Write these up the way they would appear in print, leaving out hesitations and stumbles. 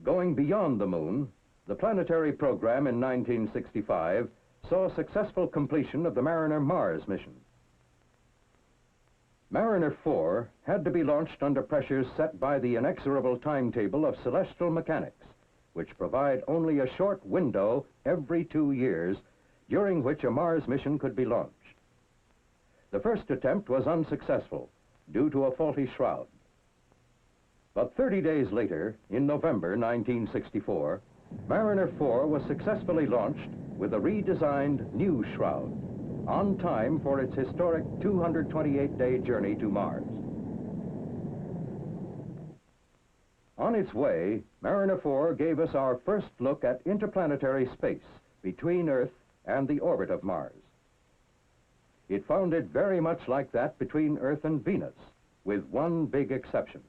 Going beyond the moon, the planetary program in 1965 saw successful completion of the Mariner Mars mission. Mariner 4 had to be launched under pressures set by the inexorable timetable of celestial mechanics, which provide only a short window every 2 years during which a Mars mission could be launched. The first attempt was unsuccessful due to a faulty shroud. But 30 days later, in November 1964, Mariner 4 was successfully launched with a redesigned new shroud, on time for its historic 228-day journey to Mars. On its way, Mariner 4 gave us our first look at interplanetary space between Earth and the orbit of Mars. It found it very much like that between Earth and Venus, with one big exception.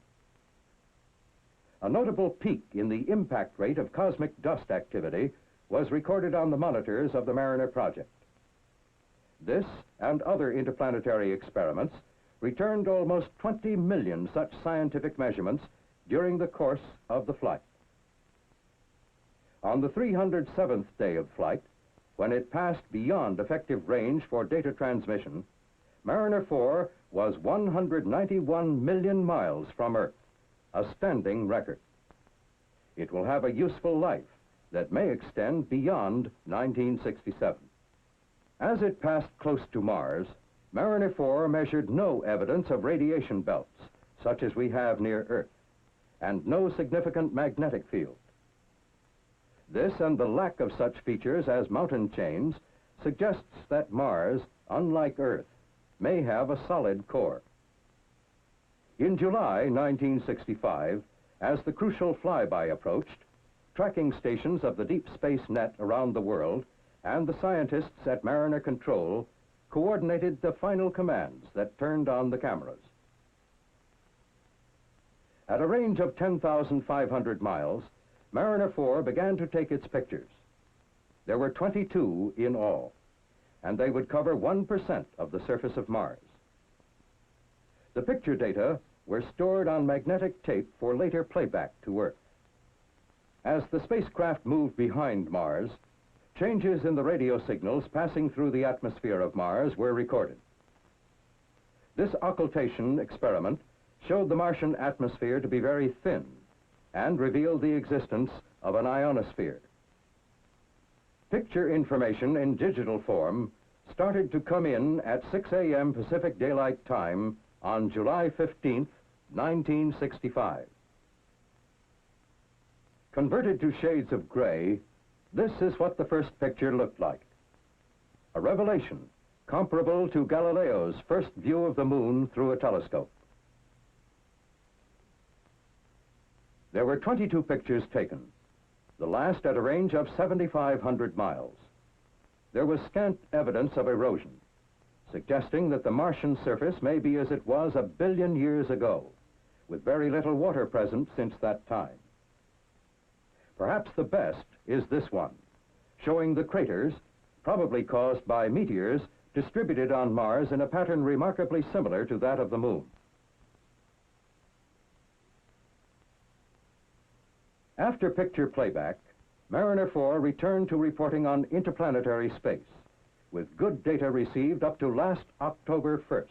A notable peak in the impact rate of cosmic dust activity was recorded on the monitors of the Mariner project. This and other interplanetary experiments returned almost 20 million such scientific measurements during the course of the flight. On the 307th day of flight, when it passed beyond effective range for data transmission, Mariner 4 was 191 million miles from Earth, a standing record. It will have a useful life that may extend beyond 1967. As it passed close to Mars, Mariner 4 measured no evidence of radiation belts, such as we have near Earth, and no significant magnetic field. This and the lack of such features as mountain chains suggests that Mars, unlike Earth, may have a solid core. In July 1965, as the crucial flyby approached, tracking stations of the Deep Space Net around the world and the scientists at Mariner Control coordinated the final commands that turned on the cameras. At a range of 10,500 miles, Mariner 4 began to take its pictures. There were 22 in all, and they would cover 1% of the surface of Mars. The picture data were stored on magnetic tape for later playback to Earth. As the spacecraft moved behind Mars, changes in the radio signals passing through the atmosphere of Mars were recorded. This occultation experiment showed the Martian atmosphere to be very thin and revealed the existence of an ionosphere. Picture information in digital form started to come in at 6 a.m. Pacific Daylight Time on July 15, 1965. Converted to shades of gray, this is what the first picture looked like. A revelation comparable to Galileo's first view of the moon through a telescope. There were 22 pictures taken, the last at a range of 7,500 miles. There was scant evidence of erosion, suggesting that the Martian surface may be as it was 1 billion years ago, with very little water present since that time. Perhaps the best is this one, showing the craters, probably caused by meteors, distributed on Mars in a pattern remarkably similar to that of the moon. After picture playback, Mariner 4 returned to reporting on interplanetary space, with good data received up to last October 1st.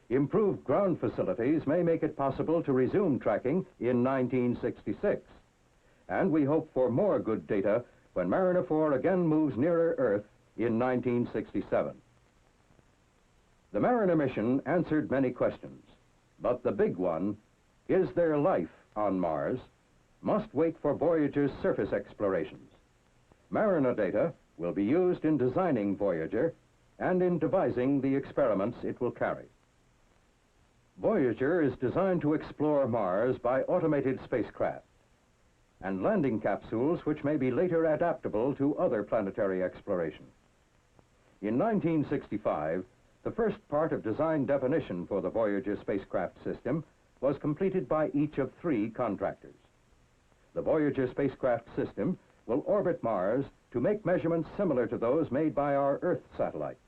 Improved ground facilities may make it possible to resume tracking in 1966, and we hope for more good data when Mariner 4 again moves nearer Earth in 1967. The Mariner mission answered many questions, but the big one, is there life on Mars, must wait for Voyager's surface explorations. Mariner data will be used in designing Voyager and in devising the experiments it will carry. Voyager is designed to explore Mars by automated spacecraft and landing capsules which may be later adaptable to other planetary exploration. In 1965, the first part of design definition for the Voyager spacecraft system was completed by each of 3 contractors. The Voyager spacecraft system will orbit Mars to make measurements similar to those made by our Earth satellites.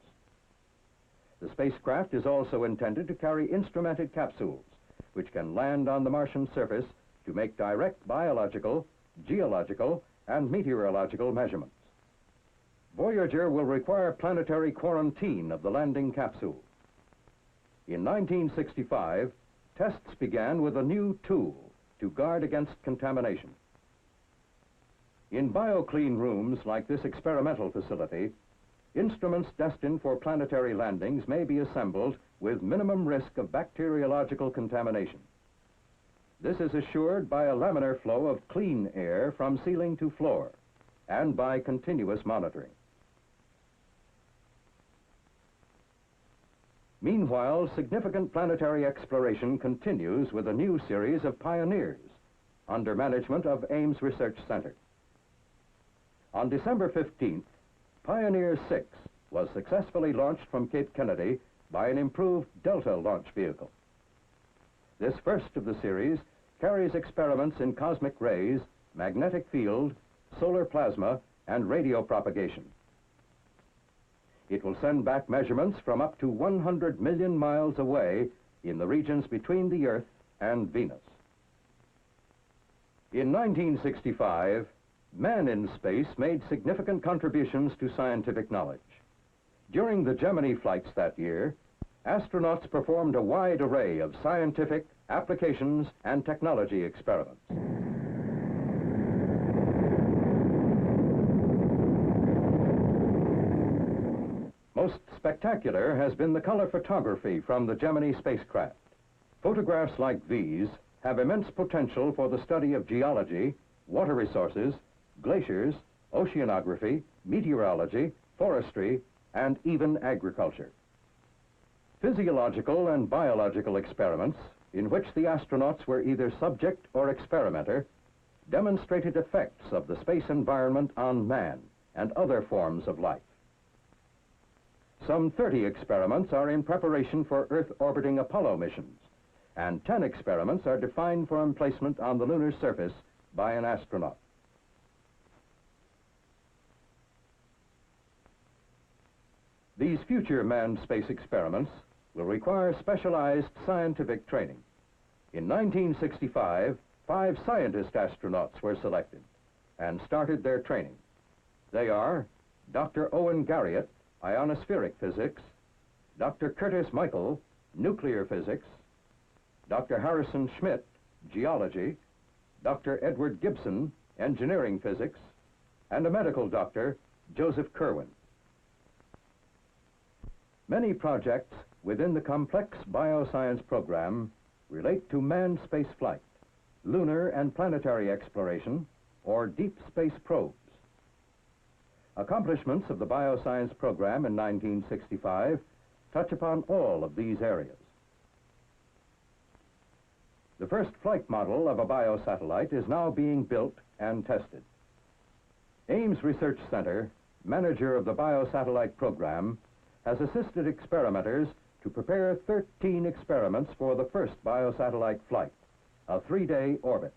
The spacecraft is also intended to carry instrumented capsules, which can land on the Martian surface to make direct biological geological, and meteorological measurements. Voyager will require planetary quarantine of the landing capsule. In 1965, tests began with a new tool to guard against contamination. In bioclean rooms like this experimental facility, instruments destined for planetary landings may be assembled with minimum risk of bacteriological contamination. This is assured by a laminar flow of clean air from ceiling to floor and by continuous monitoring. Meanwhile, significant planetary exploration continues with a new series of Pioneers under management of Ames Research Center. On December 15th, Pioneer 6 was successfully launched from Cape Kennedy by an improved Delta launch vehicle. This first of the series carries experiments in cosmic rays, magnetic field, solar plasma, and radio propagation. It will send back measurements from up to 100 million miles away in the regions between the Earth and Venus. In 1965, man in space made significant contributions to scientific knowledge. During the Gemini flights that year, astronauts performed a wide array of scientific, applications, and technology experiments. Most spectacular has been the color photography from the Gemini spacecraft. Photographs like these have immense potential for the study of geology, water resources, glaciers, oceanography, meteorology, forestry, and even agriculture. Physiological and biological experiments, in which the astronauts were either subject or experimenter, demonstrated effects of the space environment on man and other forms of life. Some 30 experiments are in preparation for Earth-orbiting Apollo missions, and 10 experiments are defined for emplacement on the lunar surface by an astronaut. These future manned space experiments will require specialized scientific training. In 1965, 5 scientist astronauts were selected and started their training. They are Dr. Owen Garriott, ionospheric physics, Dr. Curtis Michael, nuclear physics, Dr. Harrison Schmitt, geology, Dr. Edward Gibson, engineering physics, and a medical doctor, Joseph Kerwin. Many projects within the complex bioscience program relate to manned space flight, lunar and planetary exploration, or deep space probes. Accomplishments of the bioscience program in 1965 touch upon all of these areas. The first flight model of a biosatellite is now being built and tested. Ames Research Center, manager of the biosatellite program, has assisted experimenters to prepare 13 experiments for the first biosatellite flight, a 3-day orbit.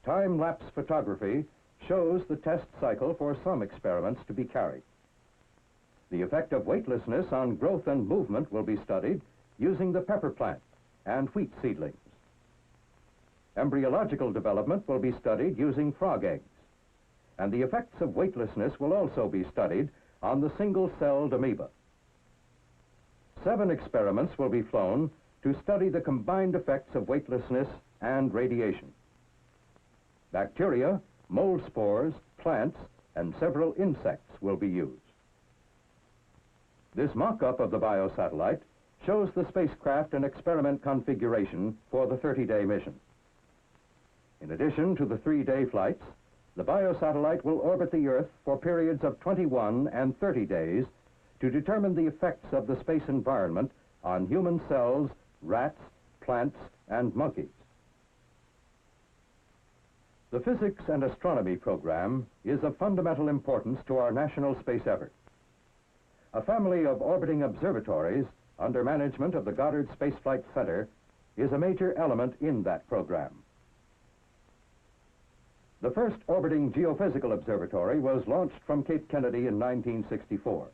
Time-lapse photography shows the test cycle for some experiments to be carried. The effect of weightlessness on growth and movement will be studied using the pepper plant and wheat seedlings. Embryological development will be studied using frog eggs, and the effects of weightlessness will also be studied on the single-celled amoeba. 7 experiments will be flown to study the combined effects of weightlessness and radiation. Bacteria, mold spores, plants, and several insects will be used. This mock-up of the biosatellite shows the spacecraft and experiment configuration for the 30-day mission. In addition to the 3-day flights, the biosatellite will orbit the Earth for periods of 21 and 30 days to determine the effects of the space environment on human cells, rats, plants, and monkeys. The Physics and Astronomy program is of fundamental importance to our national space effort. A family of orbiting observatories under management of the Goddard Space Flight Center is a major element in that program. The first orbiting geophysical observatory was launched from Cape Kennedy in 1964.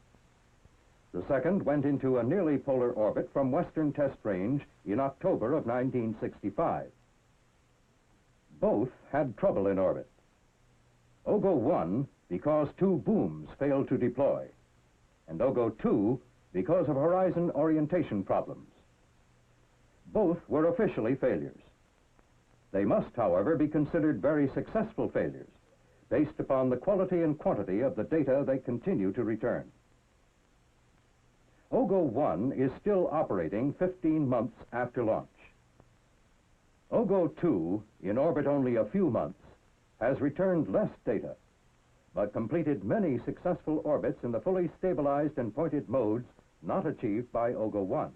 The second went into a nearly polar orbit from Western Test Range in October of 1965. Both had trouble in orbit. OGO-1 because two booms failed to deploy, and OGO-2 because of horizon orientation problems. Both were officially failures. They must, however, be considered very successful failures, based upon the quality and quantity of the data they continue to return. OGO-1 is still operating 15 months after launch. OGO-2, in orbit only a few months, has returned less data, but completed many successful orbits in the fully stabilized and pointed modes not achieved by OGO-1.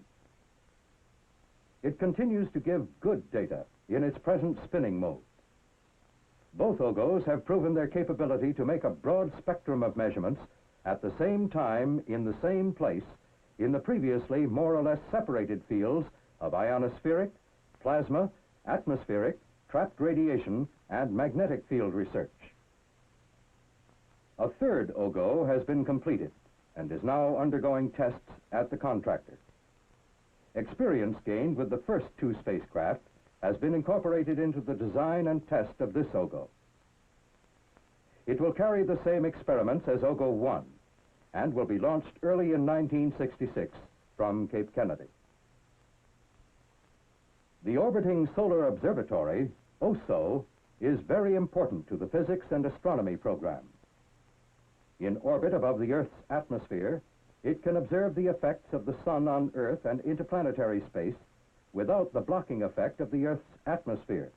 It continues to give good data in its present spinning mode. Both OGOs have proven their capability to make a broad spectrum of measurements at the same time in the same place in the previously more or less separated fields of ionospheric, plasma, atmospheric, trapped radiation, and magnetic field research. A third OGO has been completed and is now undergoing tests at the contractor. Experience gained with the first two spacecraft has been incorporated into the design and test of this OGO. It will carry the same experiments as OGO-1 and will be launched early in 1966 from Cape Kennedy. The Orbiting Solar Observatory, OSO, is very important to the physics and astronomy program. In orbit above the Earth's atmosphere, it can observe the effects of the sun on Earth and interplanetary space without the blocking effect of the Earth's atmosphere.